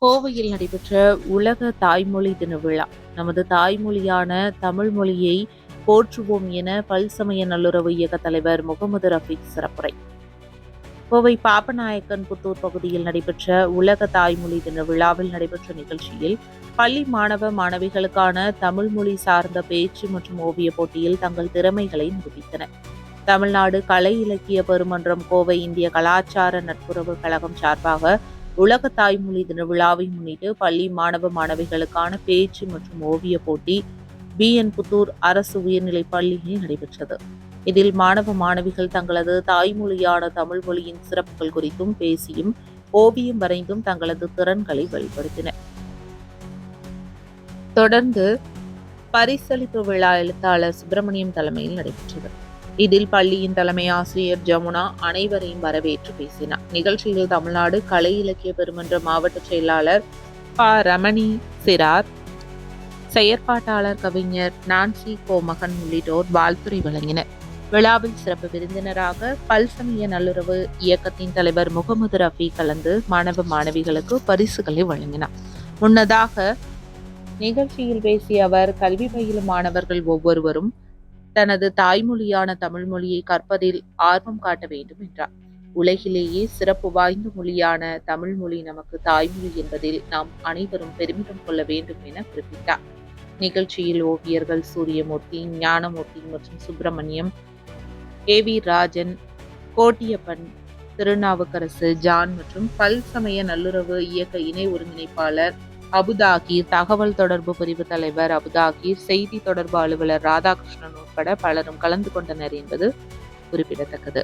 கோவையில் நடைபெற்ற உலக தாய்மொழி தின விழா. நமது தாய்மொழியான தமிழ் மொழியை போற்றுவோம் என பல்சமய நல்லுறவு இயக்க தலைவர் முகமது ரஃபீக் சிறப்புரை. கோவை பாப்பநாயக்கன் புத்தூர் பகுதியில் நடைபெற்ற உலக தாய்மொழி தின விழாவில் நடைபெற்ற நிகழ்ச்சியில் பள்ளி மாணவ மாணவிகளுக்கான தமிழ் மொழி சார்ந்த பேச்சு மற்றும் ஓவிய போட்டியில் தங்கள் திறமைகளை நிரூபித்தனர். தமிழ்நாடு கலை இலக்கிய பெருமன்றம் கோவை இந்திய கலாச்சார நட்புறவு கழகம் சார்பாக உலக தாய்மொழி தின விழாவை முன்னிட்டு பள்ளி மாணவ மாணவிகளுக்கான பேச்சு மற்றும் ஓவிய போட்டி BN புத்தூர் அரசு உயர்நிலைப் பள்ளியில் நடைபெற்றது. இதில் மாணவ மாணவிகள் தங்களது தாய்மொழியான தமிழ் மொழியின் சிறப்புகள் குறித்தும் பேசியும் ஓவியம் வரைந்தும் தங்களது திறன்களை வெளிப்படுத்தினர். தொடர்ந்து பரிசளிப்பு விழா எழுத்தாளர் சுப்பிரமணியம் தலைமையில் நடைபெற்றது. இதில் பள்ளியின் தலைமை ஆசிரியர் ஜமுனா அனைவரையும் வரவேற்று பேசினார். நிகழ்ச்சியில் தமிழ்நாடு கலை இலக்கிய பெருமன்ற மாவட்ட செயலாளர் ரமணி சிரார், செயற்பாட்டாளர் கவிஞர் நான்சி கோமகன் உள்ளிட்டோர் வாழ்த்துரை வழங்கினர். விழாவில் சிறப்பு விருந்தினராக பல்சமய நல்லுறவு இயக்கத்தின் தலைவர் முகமது ரஃபீக் கலந்து மாணவ மாணவிகளுக்கு பரிசுகளை வழங்கினார். முன்னதாக நிகழ்ச்சியில் பேசிய அவர், கல்வி பயிலும் மாணவர்கள் ஒவ்வொருவரும் தனது தாய்மொழியான தமிழ் மொழியை கற்பதில் ஆர்வம் காட்ட வேண்டும் என்றார். உலகிலேயே சிறப்பு வாய்ந்த மொழியான தமிழ் மொழி நமக்கு தாய்மொழி என்பதில் நாம் அனைவரும் பெருமிதம் கொள்ள வேண்டும் என குறிப்பிட்டார். நிகழ்ச்சியில் ஓவியர்கள் சூரியமூர்த்தி, ஞானமூர்த்தி மற்றும் சுப்பிரமணியம், AV ராஜன், கோட்டியப்பன், திருநாவுக்கரசு, ஜான் மற்றும் பல்சமய நல்லுறவு இயக்க இணை ஒருங்கிணைப்பாளர் அபுதாகீர், தகவல் தொடர்பு பிரிவு தலைவர் அபுதாகீர், செய்தி தொடர்பு அலுவலர் ராதாகிருஷ்ணன் உட்பட பலரும் கலந்து கொண்டனர் என்பது குறிப்பிடத்தக்கது.